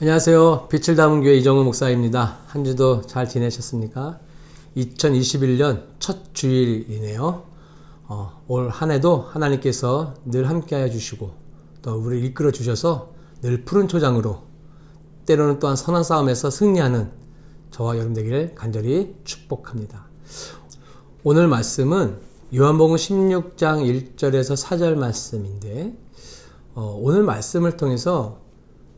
안녕하세요. 빛을 담은 교회 이정우 목사입니다. 한 주도 잘 지내셨습니까? 2021년 첫 주일이네요. 올 한 해도 하나님께서 늘 함께하여 주시고 또 우리를 이끌어 주셔서 늘 푸른 초장으로 때로는 또한 선한 싸움에서 승리하는 저와 여러분 되기를 간절히 축복합니다. 오늘 말씀은 요한복음 16장 1절에서 4절 말씀인데 오늘 말씀을 통해서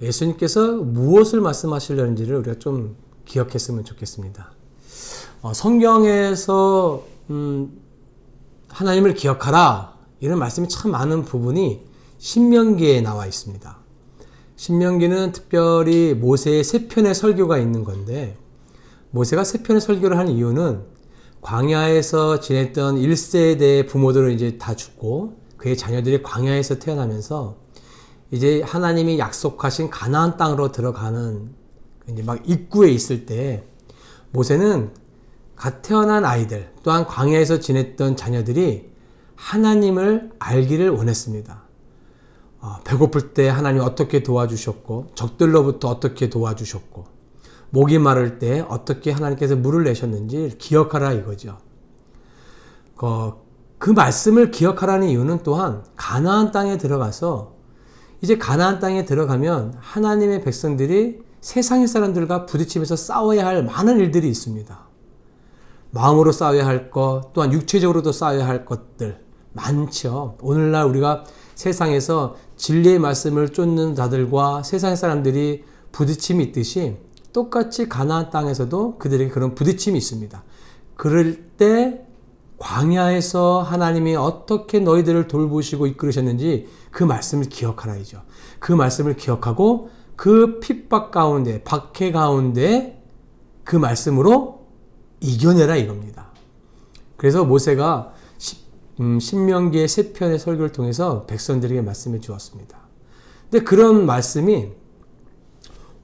예수님께서 무엇을 말씀하시려는지를 우리가 좀 기억했으면 좋겠습니다. 성경에서 하나님을 기억하라 이런 말씀이 참 많은 부분이 신명기에 나와 있습니다. 신명기는 특별히 모세의 세 편의 설교가 있는 건데 모세가 세 편의 설교를 한 이유는 광야에서 지냈던 1세대의 부모들은 이제 다 죽고 그의 자녀들이 광야에서 태어나면서 이제 하나님이 약속하신 가나안 땅으로 들어가는 이제 막 입구에 있을 때 모세는 갓 태어난 아이들 또한 광야에서 지냈던 자녀들이 하나님을 알기를 원했습니다. 배고플 때 하나님 어떻게 도와주셨고 적들로부터 어떻게 도와주셨고 목이 마를 때 어떻게 하나님께서 물을 내셨는지 기억하라 이거죠. 그 말씀을 기억하라는 이유는 또한 가나안 땅에 들어가서 이제 가나안 땅에 들어가면 하나님의 백성들이 세상의 사람들과 부딪히면서 싸워야 할 많은 일들이 있습니다. 마음으로 싸워야 할 것, 또한 육체적으로도 싸워야 할 것들 많죠. 오늘날 우리가 세상에서 진리의 말씀을 쫓는 자들과 세상의 사람들이 부딪힘이 있듯이 똑같이 가나안 땅에서도 그들에게 그런 부딪힘이 있습니다. 그럴 때 광야에서 하나님이 어떻게 너희들을 돌보시고 이끌으셨는지 그 말씀을 기억하라이죠. 그 말씀을 기억하고 그 핍박 가운데, 박해 가운데 그 말씀으로 이겨내라 이겁니다. 그래서 모세가 신명기의 세 편의 설교를 통해서 백성들에게 말씀해 주었습니다. 근데 그런 말씀이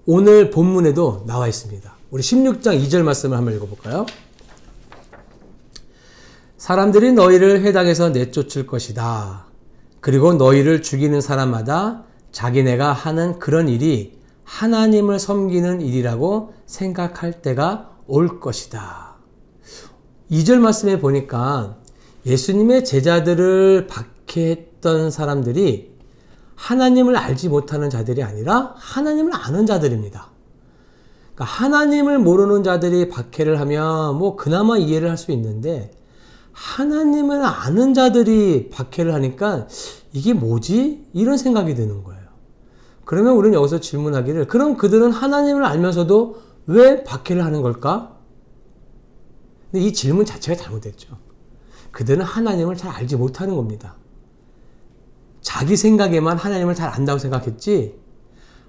오늘 본문에도 나와 있습니다. 우리 16장 2절 말씀을 한번 읽어볼까요? 사람들이 너희를 회당에서 내쫓을 것이다. 그리고 너희를 죽이는 사람마다 자기네가 하는 그런 일이 하나님을 섬기는 일이라고 생각할 때가 올 것이다. 2절 말씀에 보니까 예수님의 제자들을 박해했던 사람들이 하나님을 알지 못하는 자들이 아니라 하나님을 아는 자들입니다. 그러니까 하나님을 모르는 자들이 박해를 하면 뭐 그나마 이해를 할 수 있는데 하나님을 아는 자들이 박해를 하니까 이게 뭐지? 이런 생각이 드는 거예요. 그러면 우리는 여기서 질문하기를 그럼 그들은 하나님을 알면서도 왜 박해를 하는 걸까? 근데 이 질문 자체가 잘못됐죠. 그들은 하나님을 잘 알지 못하는 겁니다. 자기 생각에만 하나님을 잘 안다고 생각했지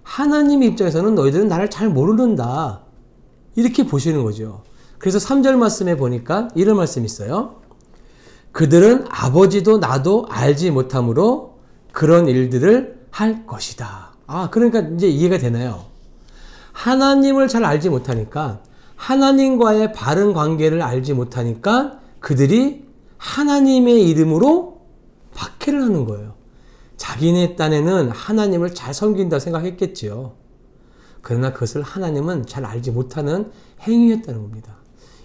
하나님 입장에서는 너희들은 나를 잘 모르는다. 이렇게 보시는 거죠. 그래서 3절 말씀에 보니까 이런 말씀이 있어요. 그들은 아버지도 나도 알지 못함으로 그런 일들을 할 것이다. 그러니까 이제 이해가 되나요? 하나님을 잘 알지 못하니까 하나님과의 바른 관계를 알지 못하니까 그들이 하나님의 이름으로 박해를 하는 거예요. 자기네 딴에는 하나님을 잘 섬긴다 생각했겠지요. 그러나 그것을 하나님은 잘 알지 못하는 행위였다는 겁니다.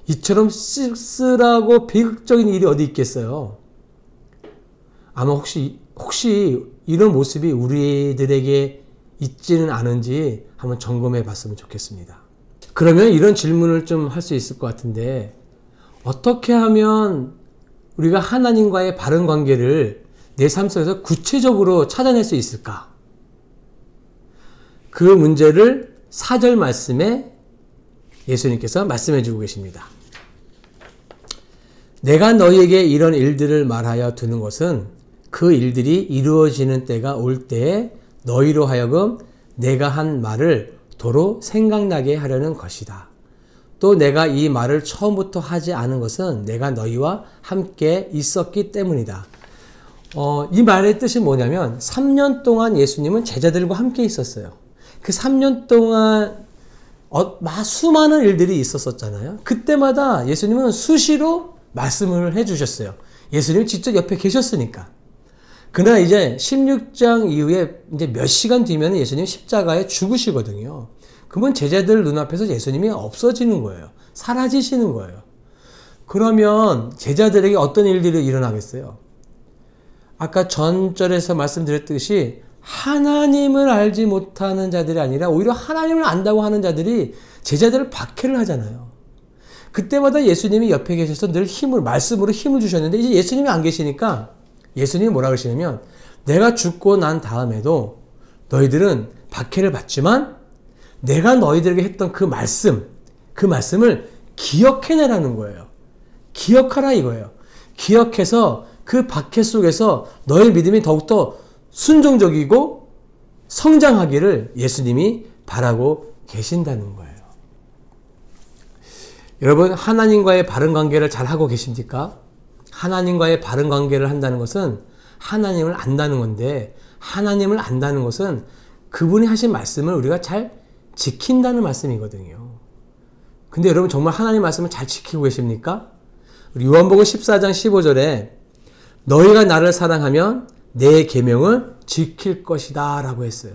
이처럼 씁쓸하고 비극적인 일이 어디 있겠어요? 아마 혹시 이런 모습이 우리들에게 있지는 않은지 한번 점검해 봤으면 좋겠습니다. 그러면 이런 질문을 좀 할 수 있을 것 같은데 어떻게 하면 우리가 하나님과의 바른 관계를 내 삶 속에서 구체적으로 찾아낼 수 있을까? 그 문제를 4절 말씀에 예수님께서 말씀해 주고 계십니다. 내가 너희에게 이런 일들을 말하여 두는 것은 그 일들이 이루어지는 때가 올 때에 너희로 하여금 내가 한 말을 도로 생각나게 하려는 것이다. 또 내가 이 말을 처음부터 하지 않은 것은 내가 너희와 함께 있었기 때문이다. 이 말의 뜻이 뭐냐면 3년 동안 예수님은 제자들과 함께 있었어요. 그 3년 동안 수많은 일들이 있었었잖아요. 그때마다 예수님은 수시로 말씀을 해주셨어요. 예수님이 직접 옆에 계셨으니까. 그러나 이제 16장 이후에 이제 몇 시간 뒤면 예수님 십자가에 죽으시거든요. 그러면 제자들 눈앞에서 예수님이 없어지는 거예요. 사라지시는 거예요. 그러면 제자들에게 어떤 일들이 일어나겠어요? 아까 전절에서 말씀드렸듯이 하나님을 알지 못하는 자들이 아니라 오히려 하나님을 안다고 하는 자들이 제자들을 박해를 하잖아요. 그때마다 예수님이 옆에 계셔서 늘 말씀으로 힘을 주셨는데 이제 예수님이 안 계시니까 예수님이 뭐라 그러시냐면 내가 죽고 난 다음에도 너희들은 박해를 받지만 내가 너희들에게 했던 그 말씀을 기억해내라는 거예요. 기억하라 이거예요. 기억해서 그 박해 속에서 너의 믿음이 더욱더 순종적이고 성장하기를 예수님이 바라고 계신다는 거예요. 여러분, 하나님과의 바른 관계를 잘 하고 계십니까? 하나님과의 바른 관계를 한다는 것은 하나님을 안다는 건데, 하나님을 안다는 것은 그분이 하신 말씀을 우리가 잘 지킨다는 말씀이거든요. 근데 여러분 정말 하나님 말씀을 잘 지키고 계십니까? 우리 요한복음 14장 15절에 너희가 나를 사랑하면 내 계명을 지킬 것이다 라고 했어요.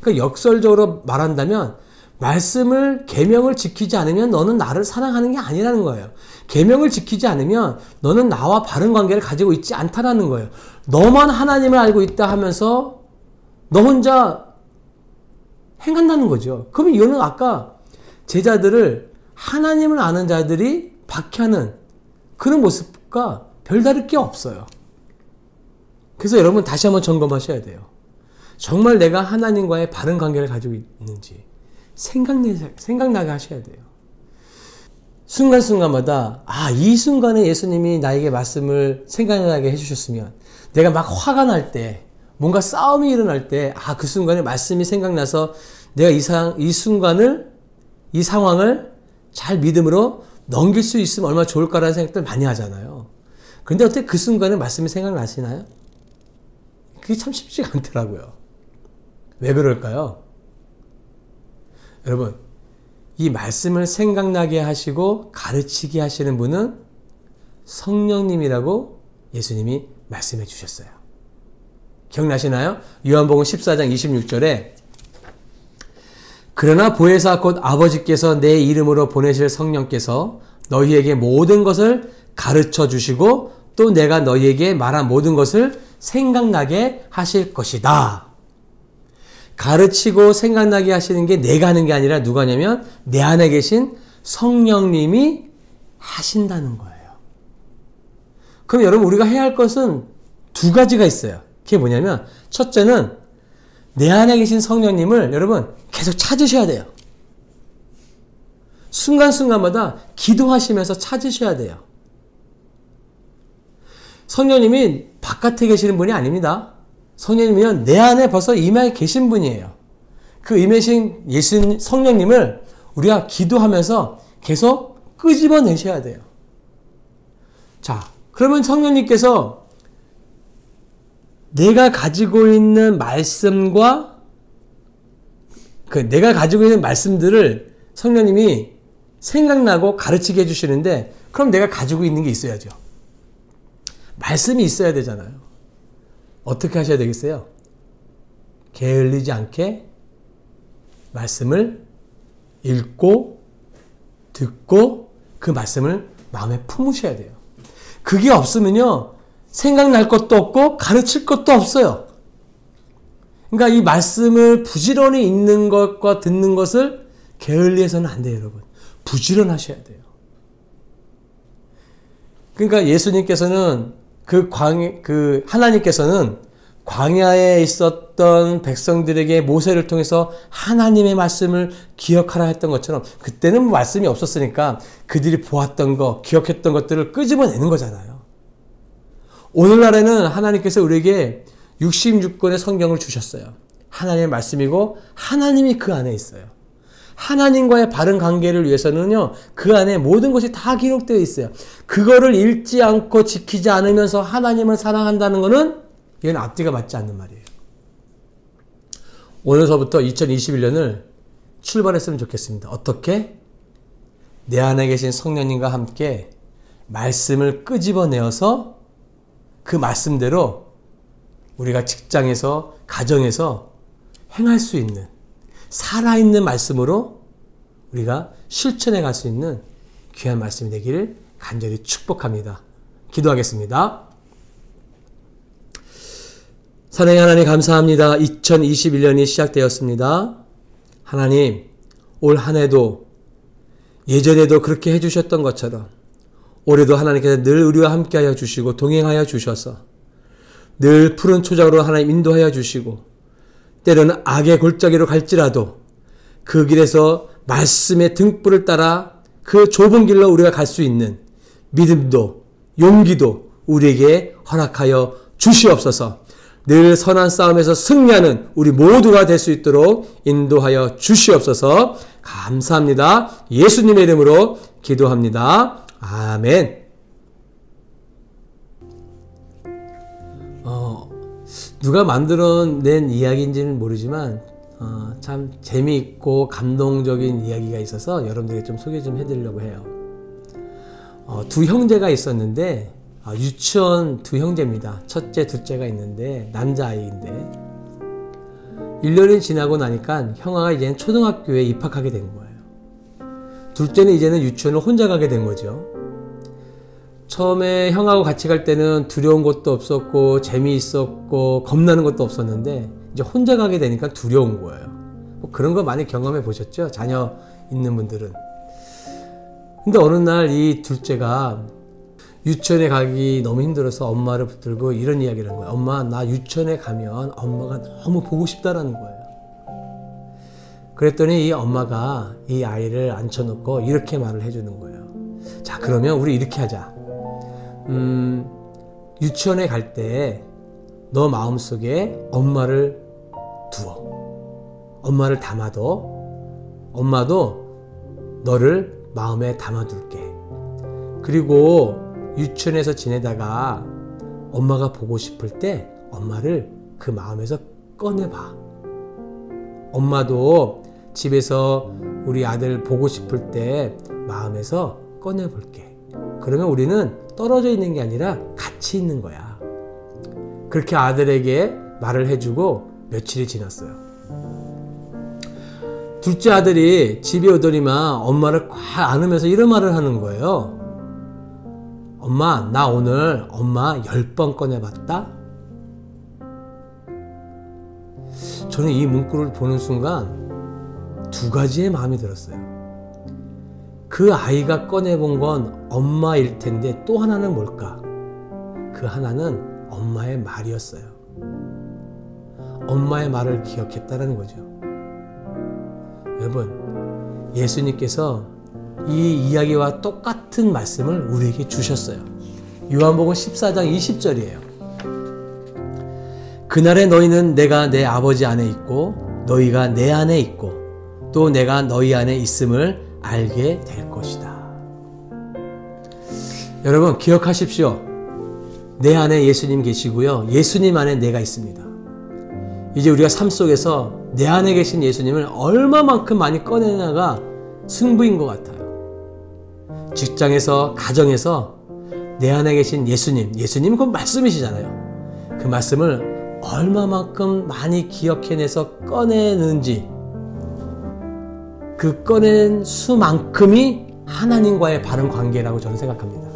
그러니까 역설적으로 말한다면 말씀을 계명을 지키지 않으면 너는 나를 사랑하는 게 아니라는 거예요. 계명을 지키지 않으면 너는 나와 바른 관계를 가지고 있지 않다라는 거예요. 너만 하나님을 알고 있다 하면서 너 혼자 행한다는 거죠. 그럼 이거는 아까 제자들을 하나님을 아는 자들이 박해하는 그런 모습과 별다를 게 없어요. 그래서 여러분 다시 한번 점검하셔야 돼요. 정말 내가 하나님과의 바른 관계를 가지고 있는지 생각나게 하셔야 돼요. 순간순간마다 이 순간에 예수님이 나에게 말씀을 생각나게 해주셨으면 내가 막 화가 날 때 뭔가 싸움이 일어날 때 그 순간에 말씀이 생각나서 내가 이 순간을 이 상황을 잘 믿음으로 넘길 수 있으면 얼마나 좋을까라는 생각들 많이 하잖아요. 그런데 어떻게 그 순간에 말씀이 생각나시나요? 그게 참 쉽지가 않더라고요. 왜 그럴까요? 여러분, 이 말씀을 생각나게 하시고 가르치게 하시는 분은 성령님이라고 예수님이 말씀해 주셨어요. 기억나시나요? 요한복음 14장 26절에 그러나 보혜사 곧 아버지께서 내 이름으로 보내실 성령께서 너희에게 모든 것을 가르쳐 주시고 또 내가 너희에게 말한 모든 것을 생각나게 하실 것이다. 가르치고 생각나게 하시는 게 내가 하는 게 아니라 누가 하냐면 내 안에 계신 성령님이 하신다는 거예요. 그럼 여러분 우리가 해야 할 것은 두 가지가 있어요. 그게 뭐냐면 첫째는 내 안에 계신 성령님을 여러분 계속 찾으셔야 돼요. 순간순간마다 기도하시면서 찾으셔야 돼요. 성령님이 바깥에 계시는 분이 아닙니다. 성령님은 내 안에 벌써 임하에 계신 분이에요. 그 임하신 예수 성령님을 우리가 기도하면서 계속 끄집어내셔야 돼요. 자, 그러면 성령님께서 내가 가지고 있는 말씀과 내가 가지고 있는 말씀들을 성령님이 생각나고 가르치게 해주시는데 그럼 내가 가지고 있는 게 있어야죠. 말씀이 있어야 되잖아요. 어떻게 하셔야 되겠어요? 게을리지 않게 말씀을 읽고 듣고 그 말씀을 마음에 품으셔야 돼요. 그게 없으면요 생각날 것도 없고 가르칠 것도 없어요. 그러니까 이 말씀을 부지런히 읽는 것과 듣는 것을 게을리해서는 안 돼요, 여러분. 부지런하셔야 돼요. 그러니까 예수님께서는 하나님께서는 광야에 있었던 백성들에게 모세를 통해서 하나님의 말씀을 기억하라 했던 것처럼 그때는 말씀이 없었으니까 그들이 보았던 거, 기억했던 것들을 끄집어내는 거잖아요. 오늘날에는 하나님께서 우리에게 66권의 성경을 주셨어요. 하나님의 말씀이고 하나님이 그 안에 있어요. 하나님과의 바른 관계를 위해서는요, 그 안에 모든 것이 다 기록되어 있어요. 그거를 읽지 않고 지키지 않으면서 하나님을 사랑한다는 것은 이건 앞뒤가 맞지 않는 말이에요. 오늘서부터 2021년을 출발했으면 좋겠습니다. 어떻게? 내 안에 계신 성령님과 함께 말씀을 끄집어내어서 그 말씀대로 우리가 직장에서, 가정에서 행할 수 있는, 살아있는 말씀으로 우리가 실천해 갈 수 있는 귀한 말씀이 되기를 간절히 축복합니다. 기도하겠습니다. 사랑의 하나님 감사합니다. 2021년이 시작되었습니다. 하나님, 올 한 해도 예전에도 그렇게 해주셨던 것처럼 올해도 하나님께서 늘 우리와 함께하여 주시고 동행하여 주셔서 늘 푸른 초장으로 하나님 인도하여 주시고 때로는 악의 골짜기로 갈지라도 그 길에서 말씀의 등불을 따라 그 좁은 길로 우리가 갈 수 있는 믿음도 용기도 우리에게 허락하여 주시옵소서. 늘 선한 싸움에서 승리하는 우리 모두가 될 수 있도록 인도하여 주시옵소서. 감사합니다. 예수님의 이름으로 기도합니다. 아멘. 누가 만들어낸 이야기인지는 모르지만 참 재미있고 감동적인 이야기가 있어서 여러분들에게 좀 소개 좀 해드리려고 해요. 두 형제가 있었는데 유치원 두 형제입니다. 첫째, 둘째가 있는데 남자아이인데 1년이 지나고 나니까 형아가 이제는 초등학교에 입학하게 된 거예요. 둘째는 이제는 유치원을 혼자 가게 된 거죠. 처음에 형하고 같이 갈 때는 두려운 것도 없었고 재미있었고 겁나는 것도 없었는데 이제 혼자 가게 되니까 두려운 거예요. 뭐 그런 거 많이 경험해 보셨죠? 자녀 있는 분들은. 근데 어느 날 이 둘째가 유치원에 가기 너무 힘들어서 엄마를 붙들고 이런 이야기를 한 거예요. 엄마, 나 유치원에 가면 엄마가 너무 보고 싶다라는 거예요. 그랬더니 이 엄마가 이 아이를 앉혀놓고 이렇게 말을 해주는 거예요. 자, 그러면 우리 이렇게 하자. 유치원에 갈 때 너 마음속에 엄마를 두어. 엄마를 담아둬. 엄마도 너를 마음에 담아둘게. 그리고 유치원에서 지내다가 엄마가 보고 싶을 때 엄마를 그 마음에서 꺼내봐. 엄마도 집에서 우리 아들 보고 싶을 때 마음에서 꺼내볼게. 그러면 우리는 떨어져 있는 게 아니라 같이 있는 거야. 그렇게 아들에게 말을 해주고 며칠이 지났어요. 둘째 아들이 집에 오더니만 엄마를 꽉 안으면서 이런 말을 하는 거예요. 엄마, 나 오늘 엄마 10번 꺼내봤다? 저는 이 문구를 보는 순간 두 가지의 마음이 들었어요. 그 아이가 꺼내본 건 엄마일 텐데 또 하나는 뭘까? 그 하나는 엄마의 말이었어요. 엄마의 말을 기억했다는 거죠. 여러분, 예수님께서 이 이야기와 똑같은 말씀을 우리에게 주셨어요. 요한복음 14장 20절이에요. 그날에 너희는 내가 내 아버지 안에 있고 너희가 내 안에 있고 또 내가 너희 안에 있음을 알게 될 것이다. 여러분 기억하십시오. 내 안에 예수님 계시고요. 예수님 안에 내가 있습니다. 이제 우리가 삶 속에서 내 안에 계신 예수님을 얼마만큼 많이 꺼내냐가 승부인 것 같아요. 직장에서, 가정에서 내 안에 계신 예수님, 예수님은 그 말씀이시잖아요. 그 말씀을 얼마만큼 많이 기억해내서 꺼내는지, 그 꺼낸 수만큼이 하나님과의 바른 관계라고 저는 생각합니다.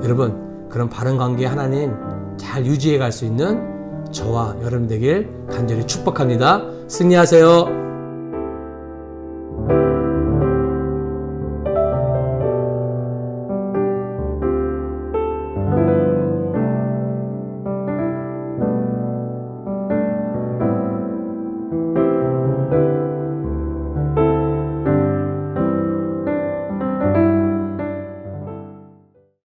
여러분, 그런 바른 관계 하나님 잘 유지해 갈 수 있는 저와 여러분 되길 간절히 축복합니다. 승리하세요.